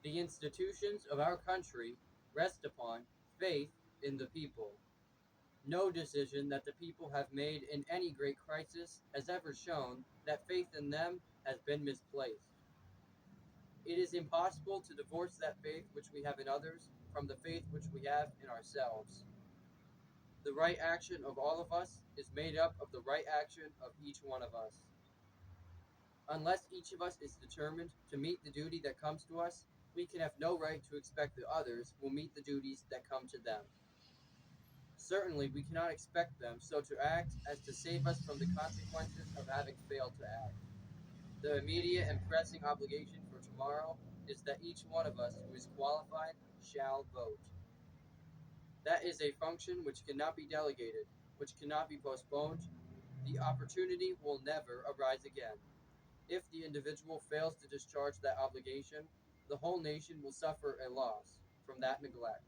The institutions of our country rest upon faith in the people. No decision that the people have made in any great crisis has ever shown that faith in them has been misplaced. It is impossible to divorce that faith which we have in others from the faith which we have in ourselves. The right action of all of us is made up of the right action of each one of us. Unless each of us is determined to meet the duty that comes to us, we can have no right to expect that others will meet the duties that come to them. Certainly, we cannot expect them so to act as to save us from the consequences of having failed to act. The immediate and pressing obligation for tomorrow is that each one of us who is qualified shall vote. That is a function which cannot be delegated, which cannot be postponed. The opportunity will never arise again. If the individual fails to discharge that obligation, the whole nation will suffer a loss from that neglect.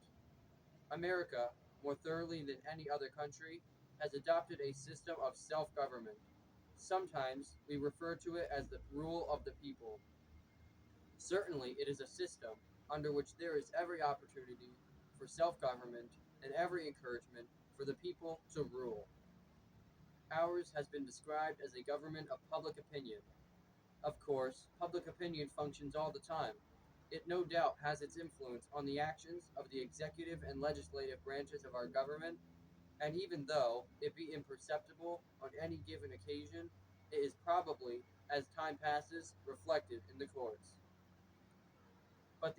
America, more thoroughly than any other country, has adopted a system of self government. Sometimes we refer to it as the rule of the people. Certainly, it is a system under which there is every opportunity for self government and every encouragement for the people to rule. Ours has been described as a government of public opinion. Of course, public opinion functions all the time. It no doubt has its influence on the actions of the executive and legislative branches of our government, and even though it be imperceptible on any given occasion, it is probably, as time passes, reflected in the courts. But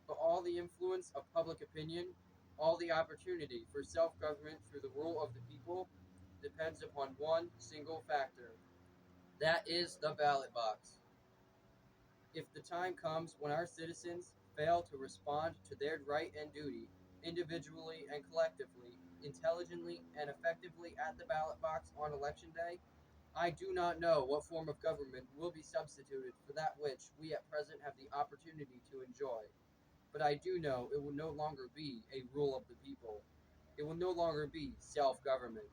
all the influence of public opinion, all the opportunity for self-government through the rule of the people, depends upon one single factor. That is the ballot box. If the time comes when our citizens fail to respond to their right and duty, individually and collectively, intelligently and effectively at the ballot box on election day, I do not know what form of government will be substituted for that which we at present have the opportunity to enjoy. But I do know it will no longer be a rule of the people. It will no longer be self government.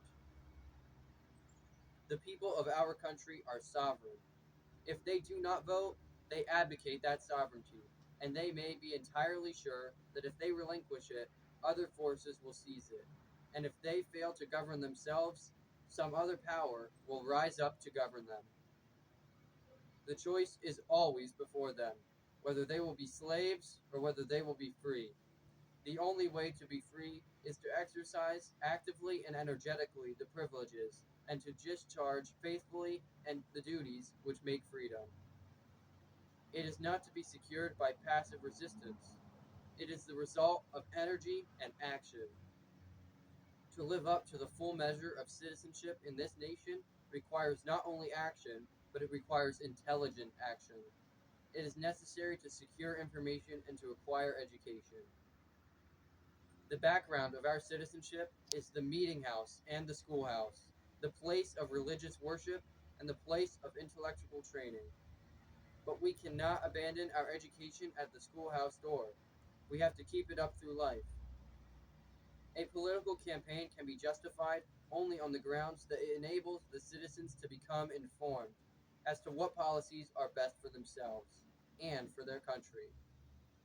The people of our country are sovereign. If they do not vote, they abdicate that sovereignty, and they may be entirely sure that if they relinquish it, other forces will seize it. And if they fail to govern themselves, some other power will rise up to govern them. The choice is always before them, whether they will be slaves or whether they will be free. The only way to be free is to exercise actively and energetically the privileges and to discharge faithfully and the duties which make freedom. It is not to be secured by passive resistance. It is the result of energy and action. To live up to the full measure of citizenship in this nation requires not only action, but it requires intelligent action. It is necessary to secure information and to acquire education. The background of our citizenship is the meeting house and the schoolhouse, the place of religious worship and the place of intellectual training. But we cannot abandon our education at the schoolhouse door. We have to keep it up through life. A political campaign can be justified only on the grounds that it enables the citizens to become informed as to what policies are best for themselves and for their country,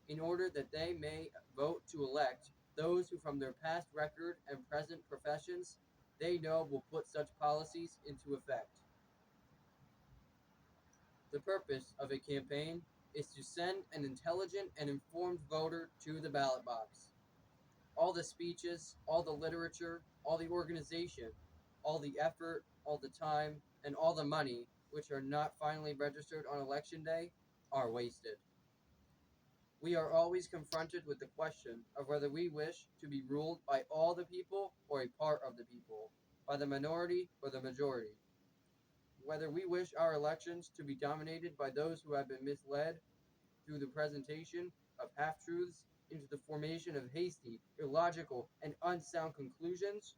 in order that they may vote to elect those who, from their past record and present professions, they know will put such policies into effect. The purpose of a campaign is to send an intelligent and informed voter to the ballot box. All the speeches, all the literature, all the organization, all the effort, all the time, and all the money which are not finally registered on election day are wasted. We are always confronted with the question of whether we wish to be ruled by all the people or a part of the people, by the minority or the majority, whether we wish our elections to be dominated by those who have been misled through the presentation of half truths into the formation of hasty, illogical, and unsound conclusions,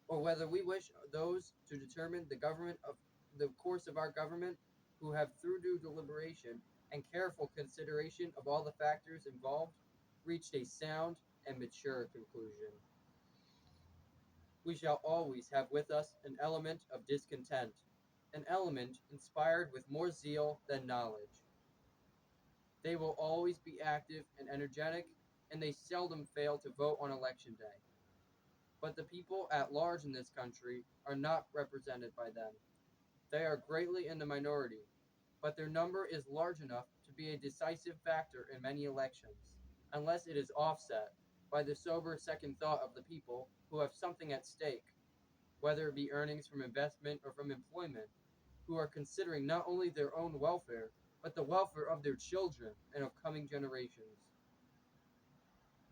or whether we wish those to determine the course of our government who have through due deliberation and careful consideration of all the factors involved reached a sound and mature conclusion. We shall always have with us an element of discontent, an element inspired with more zeal than knowledge. They will always be active and energetic, and they seldom fail to vote on election day. But the people at large in this country are not represented by them. They are greatly in the minority, but their number is large enough to be a decisive factor in many elections, unless it is offset by the sober second thought of the people who have something at stake, whether it be earnings from investment or from employment, who are considering not only their own welfare, but the welfare of their children and of coming generations.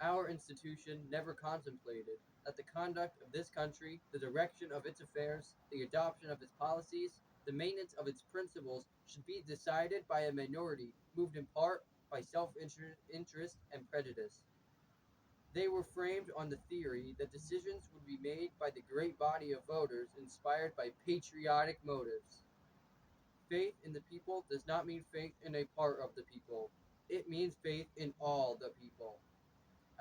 Our institution never contemplated that the conduct of this country, the direction of its affairs, the adoption of its policies, the maintenance of its principles should be decided by a minority moved in part by self interest and prejudice. They were framed on the theory that decisions would be made by the great body of voters inspired by patriotic motives. Faith in the people does not mean faith in a part of the people, it means faith in all the people.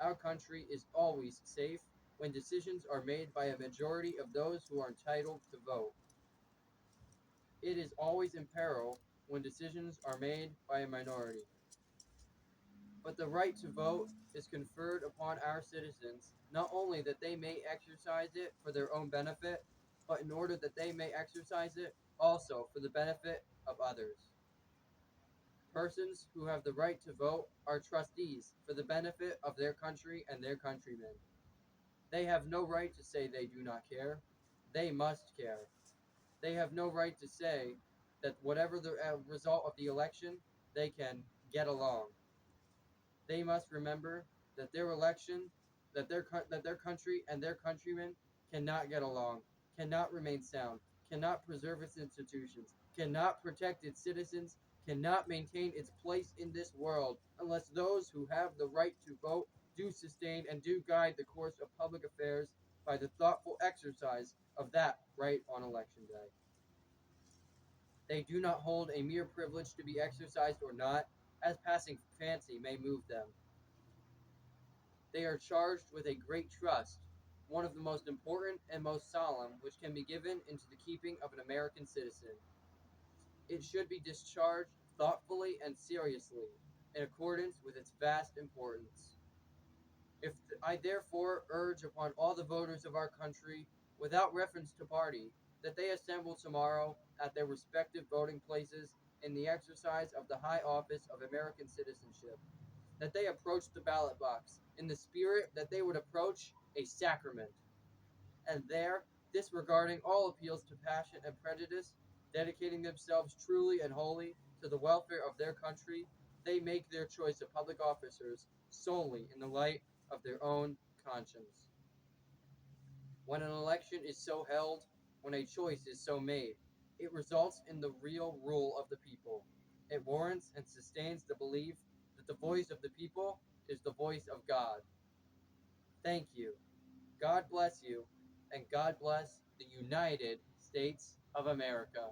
Our country is always safe when decisions are made by a majority of those who are entitled to vote. It is always in peril when decisions are made by a minority. But the right to vote is conferred upon our citizens not only that they may exercise it for their own benefit, but in order that they may exercise it also for the benefit of others. Persons who have the right to vote are trustees for the benefit of their country and their countrymen. They have no right to say they do not care. They must care. They have no right to say that whatever the result of the election, they can get along. They must remember that their election, that their country and their countrymen cannot get along, cannot remain sound, cannot preserve its institutions, cannot protect its citizens, cannot maintain its place in this world unless those who have the right to vote do sustain and do guide the course of public affairs by the thoughtful exercise of that right on election day. They do not hold a mere privilege to be exercised or not, as passing fancy may move them. They are charged with a great trust, one of the most important and most solemn which can be given into the keeping of an American citizen. It should be discharged thoughtfully and seriously, in accordance with its vast importance. I therefore urge upon all the voters of our country, without reference to party, that they assemble tomorrow at their respective voting places in the exercise of the high office of American citizenship, that they approach the ballot box in the spirit that they would approach a sacrament, and there, disregarding all appeals to passion and prejudice, dedicating themselves truly and wholly to the welfare of their country, they make their choice of public officers solely in the light of their own conscience. When an election is so held, when a choice is so made, it results in the real rule of the people. It warrants and sustains the belief that the voice of the people is the voice of God. Thank you. God bless you, and God bless the United States of America.